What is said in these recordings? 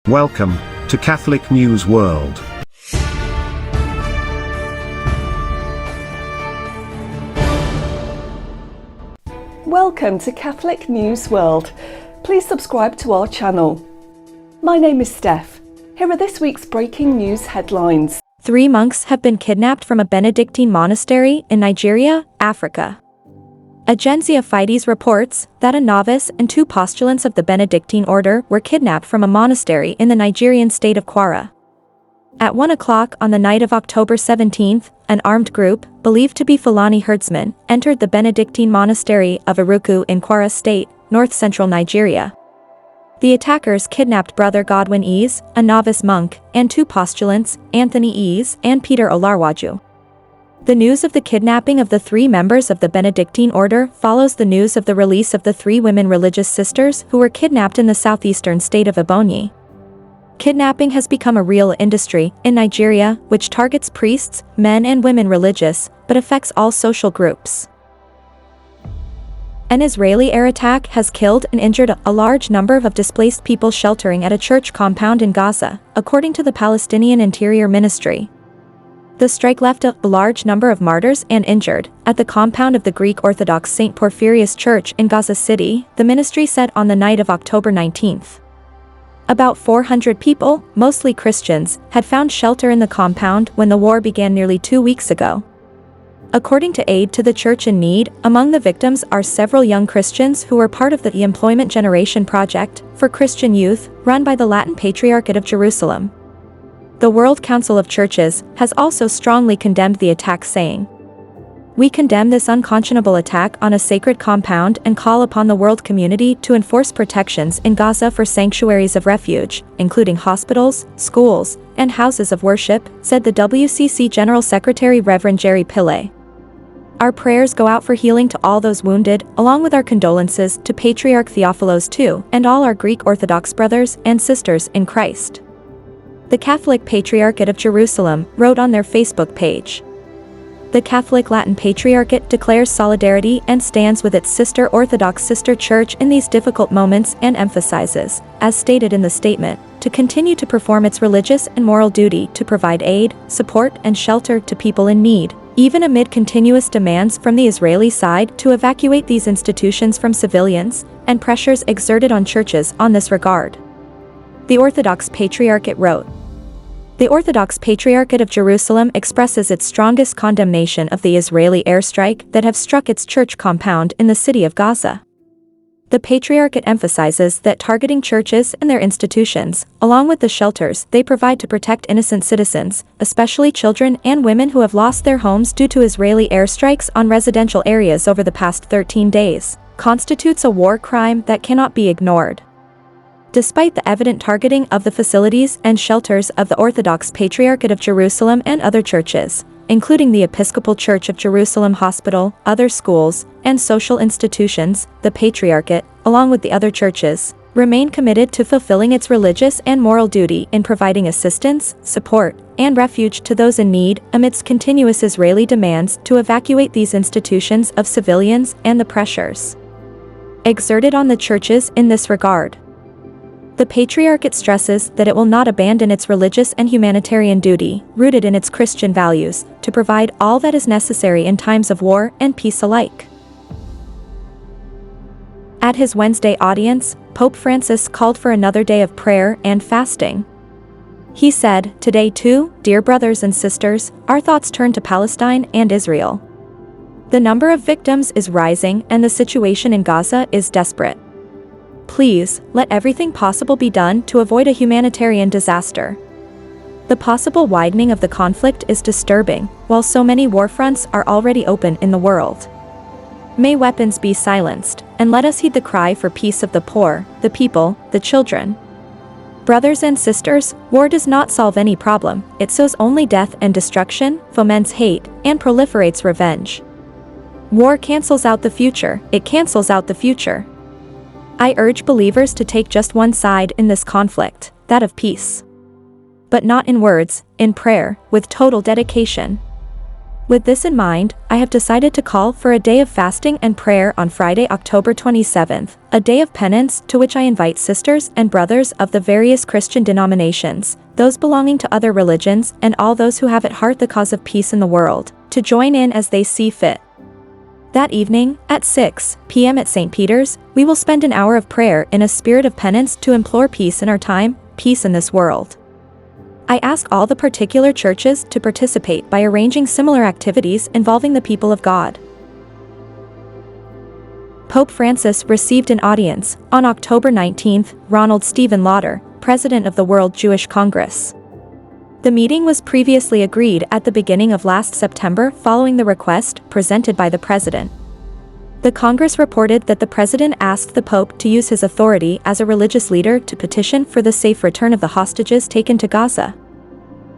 Welcome to Catholic News World. Welcome to Catholic News World. Please subscribe to our channel. My name is Steph. Here are this week's breaking news headlines. 3 monks have been kidnapped from a Benedictine monastery in Nigeria, Africa. Agenzia Fides reports that a novice and 2 postulants of the Benedictine order were kidnapped from a monastery in the Nigerian state of Kwara. At 1 o'clock on the night of October 17th, an armed group, believed to be Fulani herdsmen, entered the Benedictine monastery of Iruku in Kwara State, north-central Nigeria. The attackers kidnapped Brother Godwin Ease, a novice monk, and 2 postulants, Anthony Ease and Peter Olarwaju. The news of the kidnapping of the 3 members of the Benedictine order follows the news of the release of the 3 women religious sisters who were kidnapped in the southeastern state of Ebonyi. Kidnapping has become a real industry in Nigeria, which targets priests, men and women religious, but affects all social groups. An Israeli air attack has killed and injured a large number of displaced people sheltering at a church compound in Gaza, according to the Palestinian Interior Ministry. The strike left a large number of martyrs and injured at the compound of the Greek Orthodox St. Porphyrius Church in Gaza City, the ministry said on the night of October 19th. About 400 people, mostly Christians, had found shelter in the compound when the war began nearly 2 weeks ago. According to Aid to the Church in Need, among the victims are several young Christians who were part of the Employment Generation Project for Christian Youth, run by the Latin Patriarchate of Jerusalem. The World Council of Churches has also strongly condemned the attack, saying, "We condemn this unconscionable attack on a sacred compound and call upon the world community to enforce protections in Gaza for sanctuaries of refuge, including hospitals, schools, and houses of worship," said the WCC General Secretary Reverend Jerry Pillay. "Our prayers go out for healing to all those wounded, along with our condolences to Patriarch Theophilos II and all our Greek Orthodox brothers and sisters in Christ." The Catholic Patriarchate of Jerusalem wrote on their Facebook page, "The Catholic Latin Patriarchate declares solidarity and stands with its sister Orthodox sister church in these difficult moments and emphasizes, as stated in the statement, to continue to perform its religious and moral duty to provide aid, support and shelter to people in need, even amid continuous demands from the Israeli side to evacuate these institutions from civilians, and pressures exerted on churches on this regard." The Orthodox Patriarchate wrote, "The Orthodox Patriarchate of Jerusalem expresses its strongest condemnation of the Israeli airstrike that have struck its church compound in the city of Gaza. The Patriarchate emphasizes that targeting churches and their institutions, along with the shelters they provide to protect innocent citizens, especially children and women who have lost their homes due to Israeli airstrikes on residential areas over the past 13 days, constitutes a war crime that cannot be ignored." Despite the evident targeting of the facilities and shelters of the Orthodox Patriarchate of Jerusalem and other churches, including the Episcopal Church of Jerusalem Hospital, other schools, and social institutions, the Patriarchate, along with the other churches, remain committed to fulfilling its religious and moral duty in providing assistance, support, and refuge to those in need amidst continuous Israeli demands to evacuate these institutions of civilians and the pressures exerted on the churches in this regard. The Patriarchate stresses that it will not abandon its religious and humanitarian duty, rooted in its Christian values, to provide all that is necessary in times of war and peace alike. At his Wednesday audience, Pope Francis called for another day of prayer and fasting. He said, "Today too, dear brothers and sisters, our thoughts turn to Palestine and Israel. The number of victims is rising and the situation in Gaza is desperate. Please, let everything possible be done to avoid a humanitarian disaster. The possible widening of the conflict is disturbing, while so many war fronts are already open in the world. May weapons be silenced, and let us heed the cry for peace of the poor, the people, the children. Brothers and sisters, war does not solve any problem, it sows only death and destruction, foments hate, and proliferates revenge. War cancels out the future, it cancels out the future. I urge believers to take just one side in this conflict, that of peace. But not in words, in prayer, with total dedication. With this in mind, I have decided to call for a day of fasting and prayer on Friday, October 27th, a day of penance to which I invite sisters and brothers of the various Christian denominations, those belonging to other religions, and all those who have at heart the cause of peace in the world, to join in as they see fit. That evening, at 6 p.m. at St. Peter's, we will spend an hour of prayer in a spirit of penance to implore peace in our time, peace in this world. I ask all the particular churches to participate by arranging similar activities involving the people of God. Pope Francis received an audience, on October 19, Ronald Stephen Lauder, President of the World Jewish Congress. The meeting was previously agreed at the beginning of last September following the request presented by the President. The Congress reported that the President asked the Pope to use his authority as a religious leader to petition for the safe return of the hostages taken to Gaza.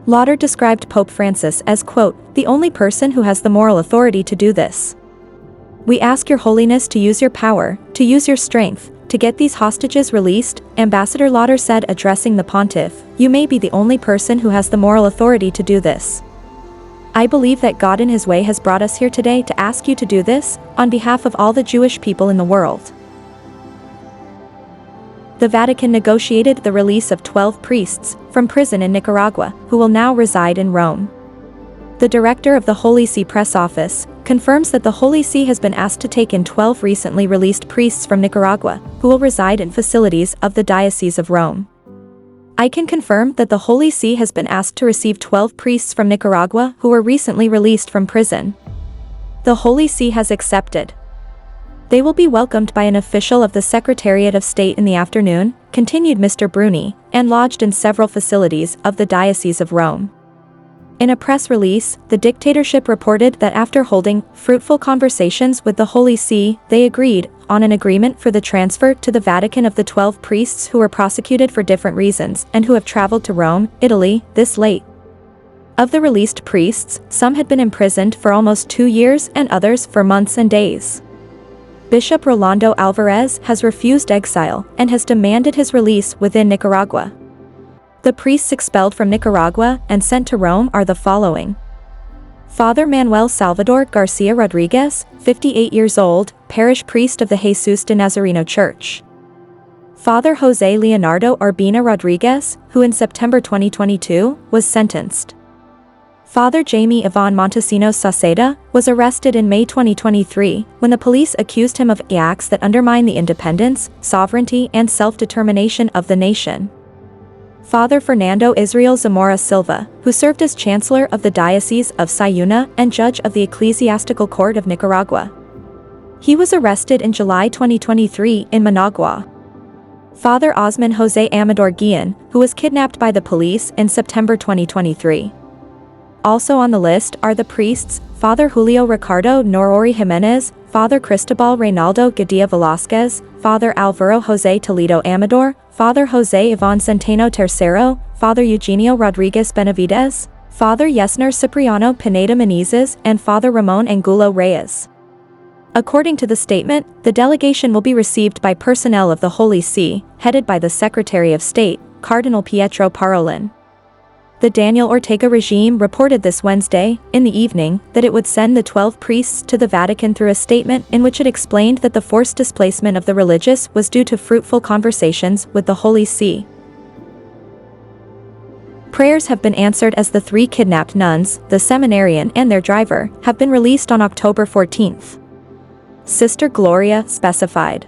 Lauder described Pope Francis as, quote, "the only person who has the moral authority to do this. We ask your holiness to use your power, to use your strength, to get these hostages released," Ambassador Lauder said addressing the pontiff. "You may be the only person who has the moral authority to do this. I believe that God in his way has brought us here today to ask you to do this, on behalf of all the Jewish people in the world." The Vatican negotiated the release of 12 priests from prison in Nicaragua, who will now reside in Rome. The director of the Holy See Press Office confirms that the Holy See has been asked to take in 12 recently released priests from Nicaragua, who will reside in facilities of the Diocese of Rome. I can confirm that the Holy See has been asked to receive 12 priests from Nicaragua who were recently released from prison. The Holy See has accepted. They will be welcomed by an official of the Secretariat of State in the afternoon, continued Mr. Bruni, and lodged in several facilities of the Diocese of Rome. In a press release, the dictatorship reported that after holding fruitful conversations with the Holy See, they agreed on an agreement for the transfer to the Vatican of the 12 priests who were prosecuted for different reasons and who have traveled to Rome, Italy, this late. Of the released priests, some had been imprisoned for almost 2 years and others for months and days. Bishop Rolando Alvarez has refused exile and has demanded his release within Nicaragua. The priests expelled from Nicaragua and sent to Rome are the following: Father Manuel Salvador Garcia Rodriguez, 58 years old, parish priest of the Jesus de Nazareno Church. Father Jose Leonardo Urbina Rodriguez, who in September 2022 was sentenced. Father Jaime Ivan Montesinos Sauceda was arrested in May 2023 when the police accused him of acts that undermine the independence, sovereignty, and self-determination of the nation. Father Fernando Israel Zamora Silva, who served as Chancellor of the Diocese of Sayuna and Judge of the Ecclesiastical Court of Nicaragua. He was arrested in July 2023 in Managua. Father Osman Jose Amador Guillen, who was kidnapped by the police in September 2023. Also on the list are the priests, Father Julio Ricardo Norori Jimenez, Father Cristobal Reynaldo Gadea Velasquez, Father Alvaro Jose Toledo Amador, Father Jose Ivan Centeno Tercero, Father Eugenio Rodriguez Benavides, Father Yesner Cipriano Pineda Menezes, and Father Ramon Angulo Reyes. According to the statement, the delegation will be received by personnel of the Holy See, headed by the Secretary of State, Cardinal Pietro Parolin. The Daniel Ortega regime reported this Wednesday, in the evening, that it would send the 12 priests to the Vatican through a statement in which it explained that the forced displacement of the religious was due to fruitful conversations with the Holy See. Prayers have been answered as the 3 kidnapped nuns, the seminarian and their driver, have been released on October 14th. Sister Gloria specified.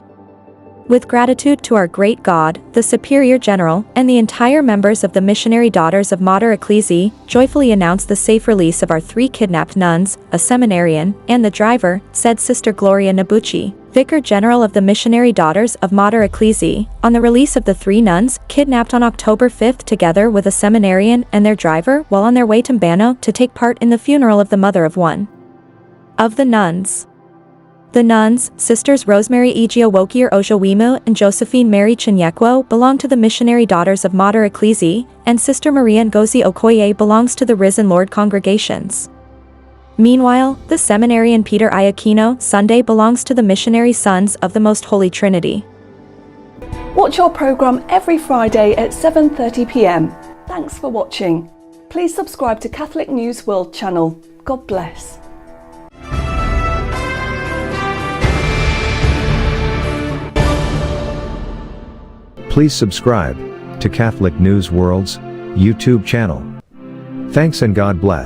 With gratitude to our great God, the Superior General, and the entire members of the Missionary Daughters of Mater Ecclesiae, joyfully announce the safe release of our 3 kidnapped nuns, a seminarian, and the driver, said Sister Gloria Nabucci, Vicar General of the Missionary Daughters of Mater Ecclesiae, on the release of the 3 nuns, kidnapped on October 5 together with a seminarian and their driver while on their way to Mbano to take part in the funeral of the mother of one of the nuns. The nuns, Sisters Rosemary Egio Wokier Ojowimu and Josephine Mary Chinyekwo, belong to the Missionary Daughters of Mater Ecclesiae, and Sister Maria Ngozi Okoye belongs to the Risen Lord congregations. Meanwhile, the seminarian Peter Iacchino Sunday belongs to the Missionary Sons of the Most Holy Trinity. Watch our programme every Friday at 7:30 p.m. Thanks for watching. Please subscribe to Catholic News World channel. God bless. Please subscribe to Catholic News World's YouTube channel. Thanks and God bless.